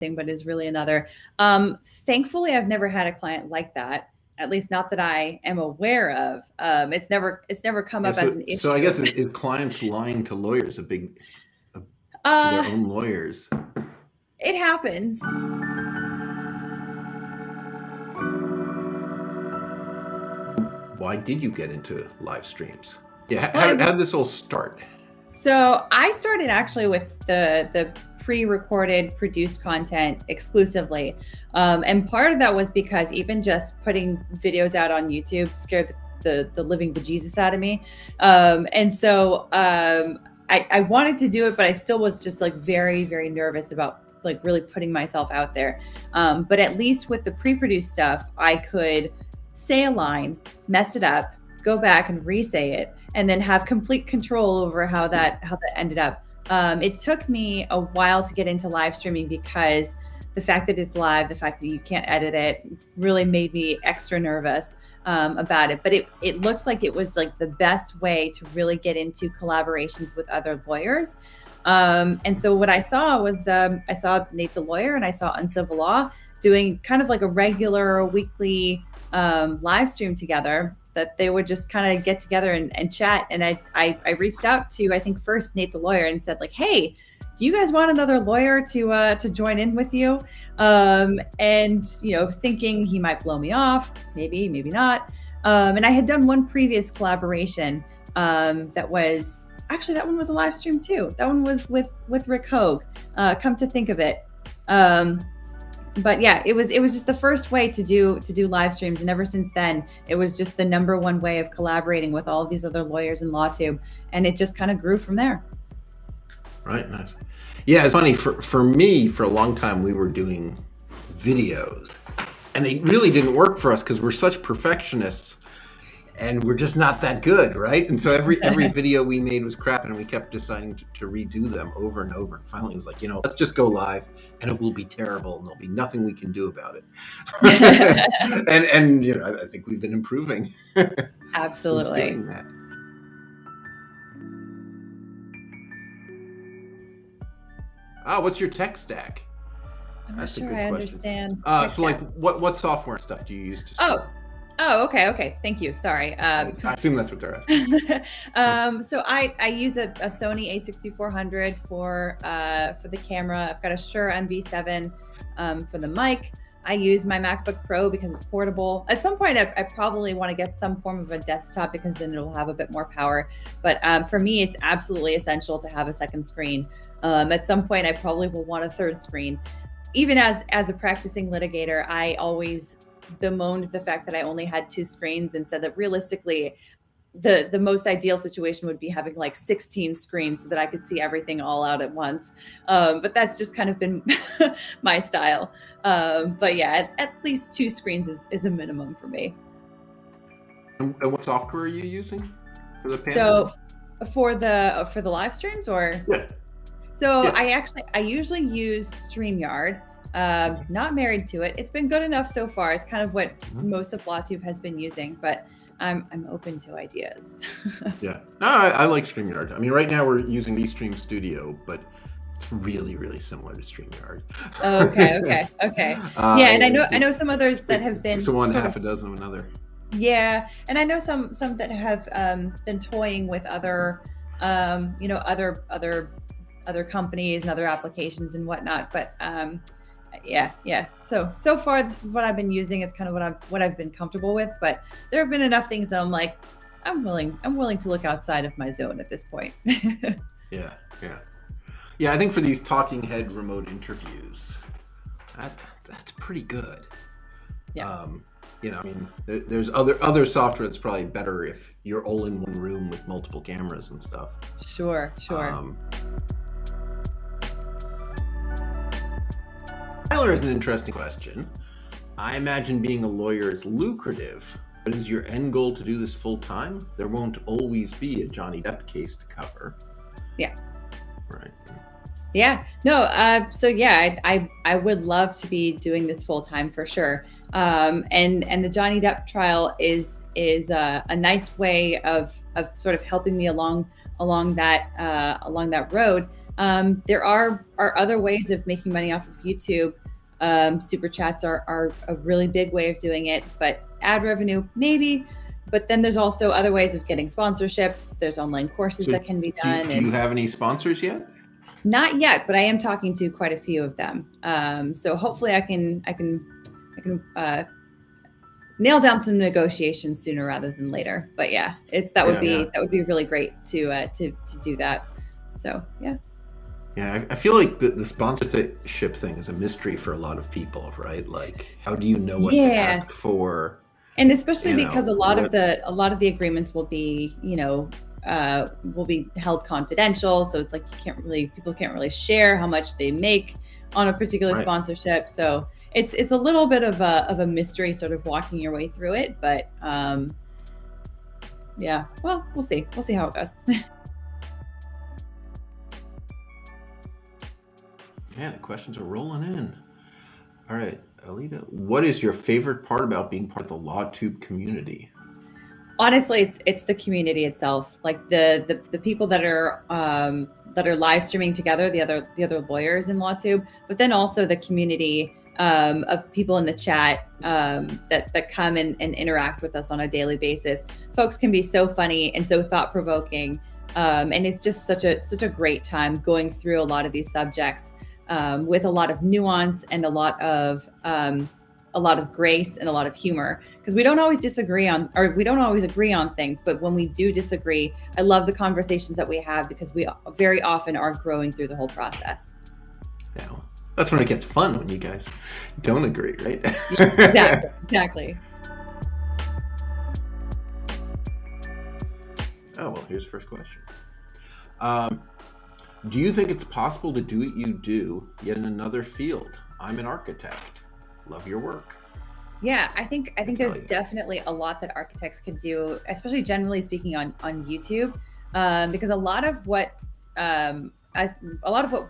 thing, but is really another. Thankfully, I've never had a client like that. At least not that I am aware of. It's never come Yeah, up as an so I issue. guess is clients lying to lawyers to their Uh, own lawyers? it happens. Why did you get into live streams? Yeah, Well, how did this all start? so I started actually with the pre-recorded produced content exclusively. And part of that was because even just putting videos out on YouTube scared the living bejesus out of me. And so I wanted to do it, but I still was just like very, very nervous about like really putting myself out there. But at least with the pre-produced stuff, I could say a line, mess it up, go back and re-say it, and then have complete control over how that ended up. It took me a while to get into live streaming because the fact that it's live, the fact that you can't edit it, really made me extra nervous about it. But it looked like it was like the best way to really get into collaborations with other lawyers. And so what I saw was I saw Nate the lawyer and I saw Uncivil Law doing kind of like a regular weekly live stream together, that they would just kind of get together and chat. And I reached out to, I think first Nate the lawyer, and said like, hey, do you guys want another lawyer to join in with you? And thinking he might blow me off, maybe not. And I had done one previous collaboration that one was a live stream too. That one was with Rick Hogue. Come to think of it. But yeah, it was just the first way to do live streams, and ever since then, it was just the number one way of collaborating with all of these other lawyers in LawTube, and it just kind of grew from there. Right, nice. Yeah, it's funny for me. For a long time, we were doing videos, and they really didn't work for us because we're such perfectionists, and we're just not that good, right? And so every video we made was crap, and we kept deciding to redo them over and over. And finally, it was like, let's just go live, and it will be terrible, and there'll be nothing we can do about it. and I think we've been improving. Absolutely. Since doing that. What's your tech stack? I'm not sure I understand. So like, what software stuff do you use to stream? Oh, okay. Thank you. Sorry. I assume that's what they're asking. So I use a Sony A6400 for the camera. I've got a Shure MV7 for the mic. I use my MacBook Pro because it's portable. At some point, I probably want to get some form of a desktop because then it'll have a bit more power. But for me, it's absolutely essential to have a second screen. At some point, I probably will want a third screen. Even as a practicing litigator, I always bemoaned the fact that I only had two screens and said that realistically, the most ideal situation would be having like 16 screens so that I could see everything all out at once. But that's just kind of been my style. But yeah, at least two screens is a minimum for me. And what software are you using for the panel? So for the live streams, or? Yeah. So yeah. I usually use StreamYard. Not married to it. It's been good enough so far. It's kind of what most of LawTube has been using, but I'm open to ideas. Yeah, no, I like StreamYard. I mean, right now we're using Restream Studio, but it's really, really similar to StreamYard. Okay. Yeah, and I know some others that have been so one half a dozen of another. Yeah, and I know some that have been toying with other other companies and other applications and whatnot, but yeah. So far, this is what I've been using. It's kind of what I've been comfortable with. But there have been enough things that I'm like, I'm willing to look outside of my zone at this point. Yeah. I think for these talking head remote interviews, that's pretty good. Yeah. I mean, there's other software that's probably better if you're all in one room with multiple cameras and stuff. Sure. Tyler has an interesting question. I imagine being a lawyer is lucrative, but is your end goal to do this full time? There won't always be a Johnny Depp case to cover. Yeah. Right. Yeah. No. So yeah, I would love to be doing this full time for sure. And the Johnny Depp trial is a nice way of sort of helping me along that road. There are other ways of making money off of YouTube. Super chats are a really big way of doing it, but ad revenue, maybe. But then there's also other ways of getting sponsorships. There's online courses that can be done. Do you have any sponsors yet? Not yet, but I am talking to quite a few of them. So hopefully I can nail down some negotiations sooner rather than later. But yeah, that would be really great to do that. So yeah. Yeah, I feel like the sponsorship thing is a mystery for a lot of people, right? Like, how do you know what to ask for? And especially because a lot of the agreements will be, will be held confidential. So it's like people can't really share how much they make on a particular sponsorship. So it's a little bit of a mystery, sort of walking your way through it. But yeah, well, we'll see. We'll see how it goes. Yeah, the questions are rolling in. All right, Alita, what is your favorite part about being part of the LawTube community? Honestly, it's the community itself, like the people that are live streaming together, the other lawyers in LawTube, but then also the community of people in the chat that come and interact with us on a daily basis. Folks can be so funny and so thought-provoking, and it's just such a great time going through a lot of these subjects with a lot of nuance and a lot of grace and a lot of humor, because we don't always agree on things, but when we do disagree, I love the conversations that we have, because we very often are growing through the whole process. Yeah, that's when it gets fun, when you guys don't agree, right? Exactly. Oh, well, here's the first question. Do you think it's possible to do what you do, yet in another field? I'm an architect. Love your work. Yeah, I think there's definitely a lot that architects could do, especially generally speaking on YouTube, because a lot of what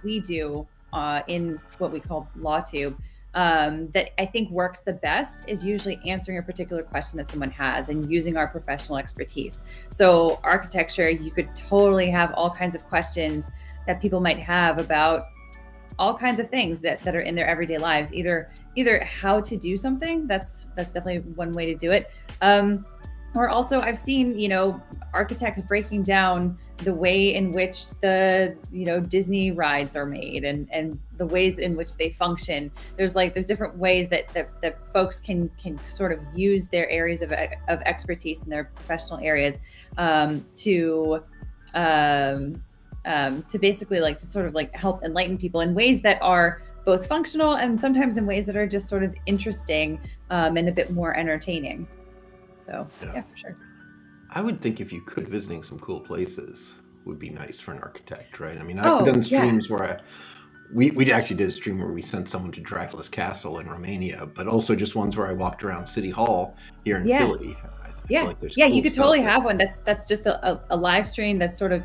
we do in what we call LawTube, that I think works the best is usually answering a particular question that someone has and using our professional expertise. So architecture, you could totally have all kinds of questions that people might have about all kinds of things that are in their everyday lives, either how to do something, that's definitely one way to do it, or also I've seen architects breaking down the way in which the Disney rides are made and the ways in which they function. There's different ways that folks can sort of use their areas of expertise in their professional areas to basically to sort of help enlighten people in ways that are both functional and sometimes in ways that are just sort of interesting and a bit more entertaining. So yeah, for sure. I would think if you could, visiting some cool places would be nice for an architect, right? I mean, I've done streams where we actually did a stream where we sent someone to Dracula's castle in Romania, but also just ones where I walked around City Hall here in Philly. I feel like there's cool you could totally have one that's just a live stream that's sort of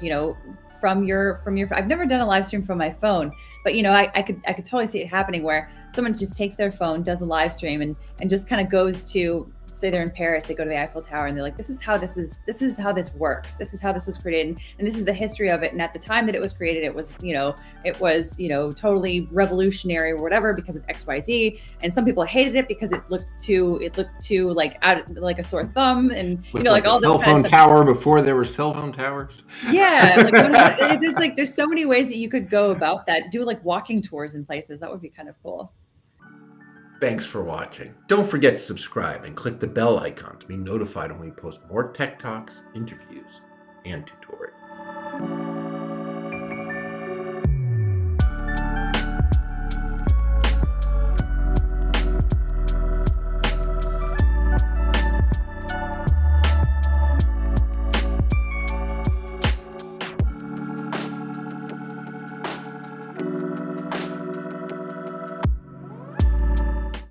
from your I've never done a live stream from my phone, but I could totally see it happening where someone just takes their phone, does a live stream and just kind of goes to, say they're in Paris, they go to the Eiffel Tower and they're like, this is how this works. This is how this was created. And this is the history of it. And at the time that it was created, it was totally revolutionary or whatever because of XYZ. And some people hated it because it looked too like a sore thumb and like all this cell phone tower before there were cell phone towers. Yeah. There's so many ways that you could go about that. Do walking tours in places. That would be kind of cool. Thanks for watching. Don't forget to subscribe and click the bell icon to be notified when we post more tech talks, interviews, and tutorials.